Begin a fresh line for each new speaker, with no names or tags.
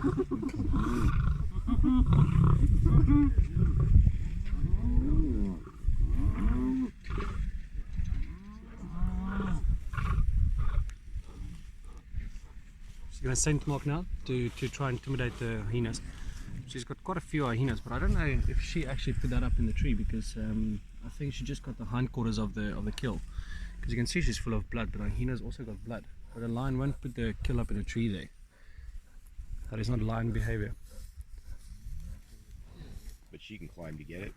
She's going to scent mark now to try and intimidate the hyenas. She's got quite a few hyenas, but I don't know if she actually put that up in the tree, because I think she just got the hindquarters of the kill. Because you can see she's full of blood, but a hyena's also got blood. But a lion won't put the kill up in a tree there. That is not lion behavior.
But she can climb to get it.